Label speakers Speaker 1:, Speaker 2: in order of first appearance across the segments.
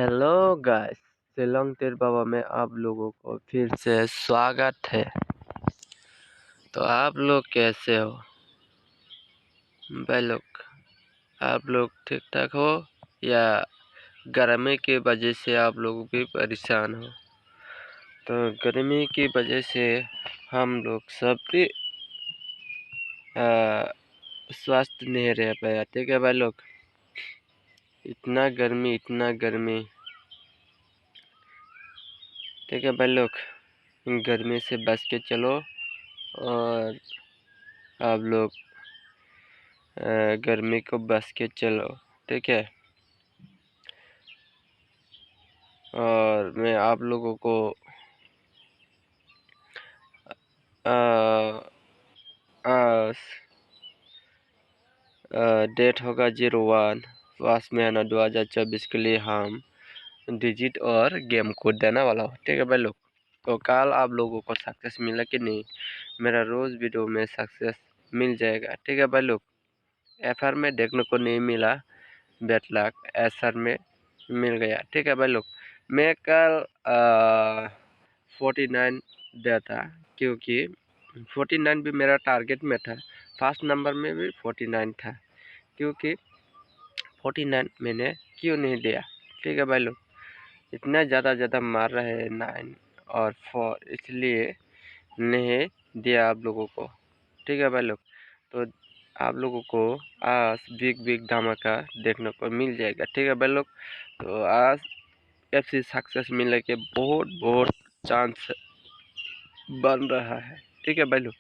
Speaker 1: Hello guys, Shillong तिर बाबा में आप लोगों को फिर से स्वागत है। तो आप लोग कैसे हो भाई लोग? आप लोग ठीक ठाक हो या गर्मी की वजह से आप लोग भी परेशान हो? तो गर्मी की वजह से हम लोग सब भी स्वस्थ नहीं रह पाया। ठीक है भाई लोग, इतना गर्मी। ठीक है भाई लोग, गर्मी से बच के चलो और आप लोग गर्मी को बच के चलो। ठीक है, और मैं आप लोगों को डेट होगा 01 5 महीना 2024 के लिए हम डिजिट और गेम कोड देने वाला हूँ। ठीक है भाई लोग, तो कल आप लोगों को सक्सेस मिला कि नहीं? मेरा रोज़ वीडियो में सक्सेस मिल जाएगा। ठीक है भाई लोग, एफआर में देखने को नहीं मिला, बैड लक एसआर में मिल गया। ठीक है भाई लोग, मैं कल 49 दिया था क्योंकि 49 भी मेरा टारगेट में था। फर्स्ट नंबर में भी 49 था क्योंकि 49 मैंने क्यों नहीं दिया। ठीक है भाई लोग, इतना ज़्यादा मार रहे हैं 9 और 4, इसलिए नहीं दिया आप लोगों को। ठीक है भाई लोग, तो आप लोगों को आज बिग धमाका देखने को मिल जाएगा। ठीक है भाई लोग, तो आज एफसी सक्सेस मिलने के बहुत चांस बन रहा है। ठीक है भाई लोग,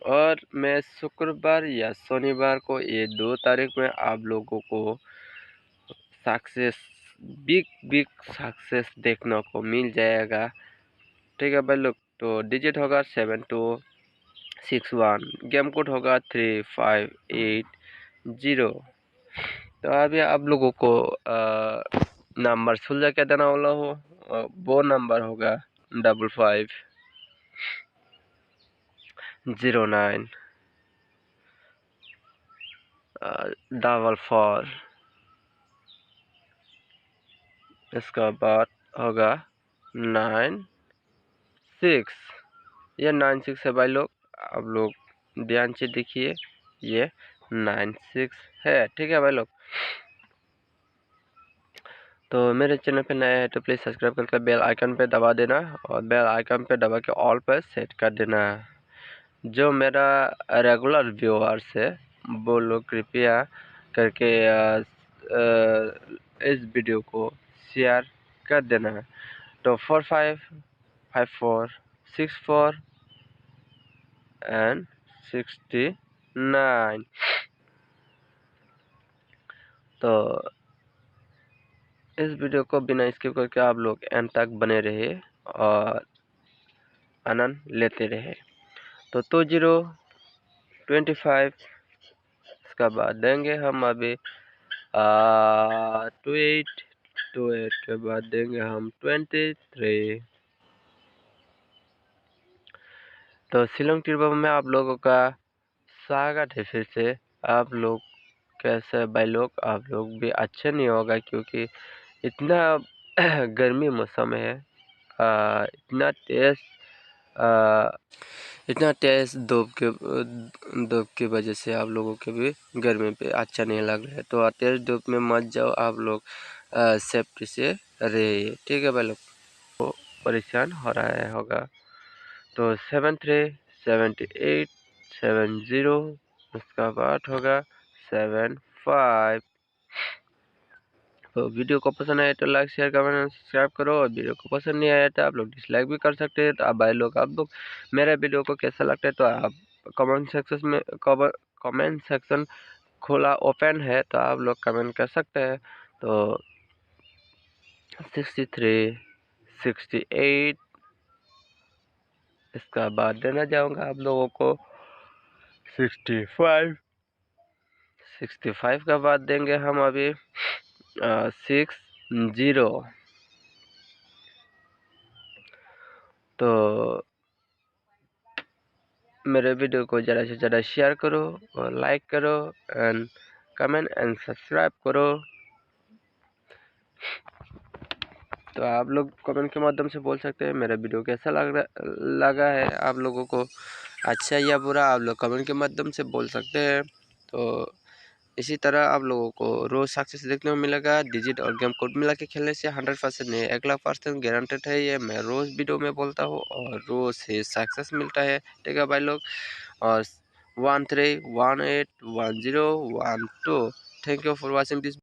Speaker 1: और मैं शुक्रवार या शनिवार को ये 2 तारीख में आप लोगों को सक्सेस बिग सक्सेस देखने को मिल जाएगा। ठीक है भाई लोग, तो डिजिट होगा 7261, गेम कोड होगा 3580। तो अभी आप लोगों को नंबर सुलझा के देना वाला हो, वो नंबर होगा 5509 44। इसका बाद होगा 96। ये 96 है भाई लोग, आप लोग ध्यान से देखिए, ये 96 है। ठीक है भाई लोग, तो मेरे चैनल पे नया है तो प्लीज़ सब्सक्राइब करके बेल आइकन पे दबा देना और बेल आइकन पे दबा के ऑल पर सेट कर देना। जो मेरा रेगुलर व्यूअर्स है वो लोग कृपया करके इस वीडियो को शेयर कर देना। तो 455464 एंड 69। तो इस वीडियो को बिना स्किप करके आप लोग एंड तक बने रहे और आनंद लेते रहे। तो 2025 इसका बाद देंगे हम अभी 28 के बाद देंगे हम 23। तो शिलोंग टिरबा में आप लोगों का स्वागत है फिर से। आप लोग कैसे भाई लोग? आप लोग भी अच्छे नहीं होगा क्योंकि इतना गर्मी मौसम है, इतना तेज धूप की वजह से आप लोगों के भी गर्मी पे अच्छा नहीं लग रहा है। तो तेज धूप में मत जाओ आप लोग, सेफ्टी से रहिए। ठीक है भाई लोग, तो परेशान हो रहा है होगा। तो 737870, उसका बाद होगा 75। तो वीडियो को पसंद आए तो लाइक शेयर कमेंट सब्सक्राइब करो, और वीडियो को पसंद नहीं आया तो आप लोग डिसलाइक भी कर सकते हैं। तो आप भाई लोग, आप लोग मेरे वीडियो को कैसा लगता है तो आप कमेंट सेक्शन खुला ओपन है, तो आप लोग कमेंट कर सकते हैं। तो 63 68 इसका बाद देना चाहूँगा आप लोगों को 65 का बाद देंगे हम अभी 60। तो मेरे वीडियो को ज़्यादा से ज़्यादा शेयर करो और लाइक करो एंड कमेंट एंड सब्सक्राइब करो। तो आप लोग कमेंट के माध्यम से बोल सकते हैं मेरा वीडियो कैसा लगा है आप लोगों को, अच्छा या बुरा, आप लोग कमेंट के माध्यम से बोल सकते हैं। तो इसी तरह आप लोगों को रोज़ सक्सेस देखने को मिलेगा। डिजिट और गेम कोड मिला के खेलने से 100% नहीं 1,00,000% गारंटेड है, ये मैं रोज़ वीडियो में बोलता हूँ और रोज़ ही सक्सेस मिलता है। ठीक है भाई लोग, और 13181012। Thank you for watching this.